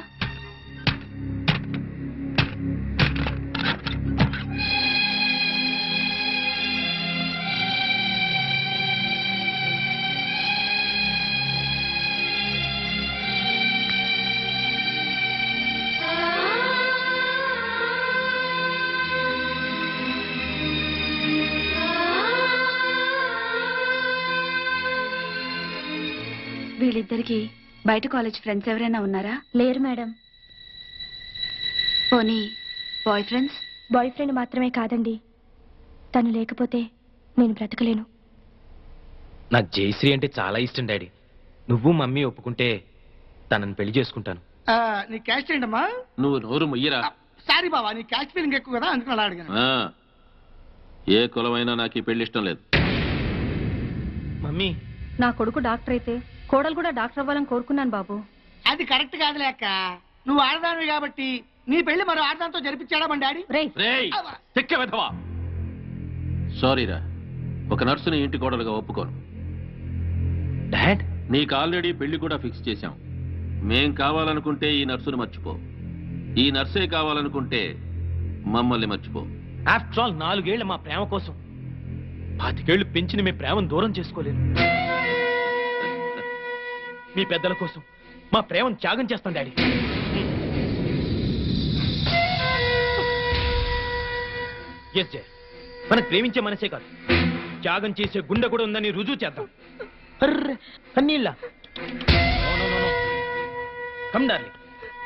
వీళ్ళిద్దరికి బయట కాలేజ్ ఫ్రెండ్స్ ఎవరైనా ఉన్నారా? లేరు మేడం. పోనీ బాయ్ ఫ్రెండ్స్? బాయ్ ఫ్రెండ్ మాత్రమే కాదండి, తను లేకపోతే నేను బ్రతకలేను. నాకు జయశ్రీ అంటే చాలా ఇష్టం డాడీ. నువ్వు మమ్మీ ఒప్పుకుంటే తనని పెళ్లి చేసుకుంటాను. నీ క్యాస్ట్ ఏంటమ్మా? నువ్వు నోరు ముయ్యరా. సారీ బావా, నీ క్యాస్ట్ ఫీలింగ్ ఎక్కువ కదా, అందుకని అలా అడిగాను. ఏ కులమైనా నాకు ఈ పెళ్లి ఇష్టం లేదు. మమ్మీ, నా కొడుకు డాక్టర్ అయితే కోడలు కూడా డాక్టర్ అవ్వాలని కోరుకున్నాను బాబు. అది కరెక్ట్ కాదులే అక్క. నువ్వు ఆడదానివి కాబట్టి నీ పెళ్లి మరో ఆడదాంతో జరిపించాడా మన డాడీ? రేయ్, తిక్క వెధవా. సారీరా, ఒక నర్సుని ఇంటి కోడలుగా ఒప్పుకోను. డాడ్, నీకు ఆల్రెడీ పెళ్లి కూడా ఫిక్స్ చేశాం. మేం కావాలనుకుంటే ఈ నర్సును మర్చిపో, ఈ నర్సే కావాలనుకుంటే మమ్మల్ని మర్చిపో. ఆఫ్టర్ ఆల్ 4 ఏళ్ల మా ప్రేమ కోసం 25 ఏళ్లు పెంచిన మీ ప్రేమను దూరం చేసుకోలేను. మీ పెద్దల కోసం మా ప్రేమను త్యాగం చేస్తాను డాడీ. ఎస్ జయ, మనకు ప్రేమించే మనసే కాదు, త్యాగం చేసే గుండె కూడా ఉందని రుజువు చేద్దాం. కన్నీళ్ళ కమ్ డార్లింగ్,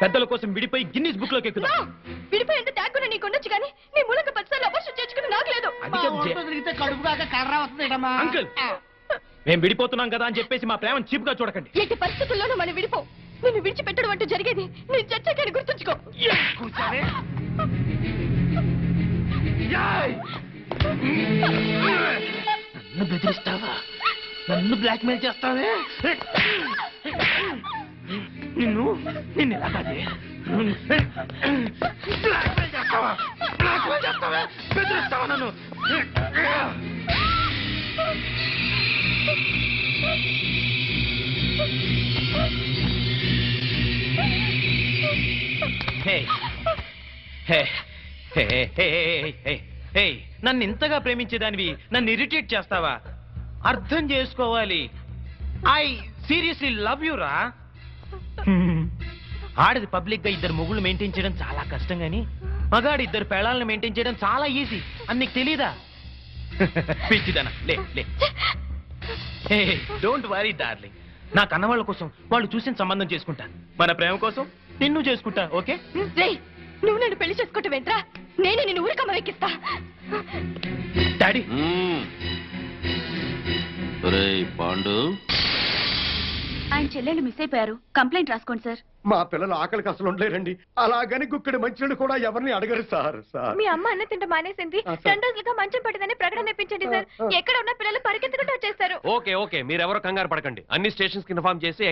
పెద్దల కోసం విడిపోయి గిన్నిస్ బుక్ లోకి ఎక్కుదాం. విడిపోయి ఎంత త్యాగున నీకు ఉండొచ్చు కానీ నీ మూలంగా 10 సార్లు అవర్షం చేసుకుని నాకు లేదు. కడుపు కాక కర్ర వస్తుందేటమ్మా. అంకుల్, మేము విడిపోతున్నాం కదా అని చెప్పేసి మా ప్రేమను చీపుగా చూడకండి. ఎట్టి పరిస్థితుల్లోనూ మనం విడిపో. నిన్ను విడిచిపెట్టడం అంటూ జరిగేది నేను చచ్చాకని గుర్తుంచుకో. నన్ను బెదిరిస్తావా? నన్ను బ్లాక్ మెయిల్ చేస్తావే? నిన్ను ఎలా కాదే? బ్లాక్ మెయిల్ చేస్తావా? బెదిరిస్తావా నన్ను? నన్ను ఇంతగా ప్రేమించేదానివి నన్ను ఇరిటేట్ చేస్తావా? అర్థం చేసుకోవాలి. ఐ సీరియస్లీ లవ్ యూ రా. ఆడది పబ్లిక్ గా 2 మొగుళ్ళు మెయింటైన్ చేయడం చాలా కష్టం గాని మగాడు 2 పెళ్ళాలను మెయింటైన్ చేయడం చాలా ఈజీ అని నీకు తెలీదా? పిచ్చిదనా, లే లే. డోంట్ వరీ డార్లింగ్, నా కన్నవాళ్ళ కోసం వాళ్ళు చూసిన సంబంధం చేసుకుంటా. మన ప్రేమ కోసం నిన్ను చేసుకుంటా. ఓకే? నువ్వు నన్ను పెళ్లి చేసుకోవటం ఏంట్రా? నేను నిన్ను ఊరికమ్మ ఎక్కిస్తా. డాడీ, పాండు, ఆయన చెల్లెళ్ళు మిస్ అయిపోయారు. కంప్లైంట్ రాసుకోండి సార్. మా పిల్లలు ఆకలికి అసలు ఉండలేరండి. అలాగని గుక్కడి మంచినీళ్ళు కూడా ఎవరిని అడగరు సార్. మీ అమ్మ అన్న తింట మానేసింది. 2 రోజులుగా మంచం పట్టిందని ప్రకటన ఇప్పించండి సార్. ఎక్కడ ఉన్న పిల్లలు పరిగెత్తుకుంటూ వచ్చేస్తారు. ఓకే ఓకే, మీరెవరో కంగారు పడకండి. అన్ని స్టేషన్స్ కి ఇన్ఫార్మ్ చేసి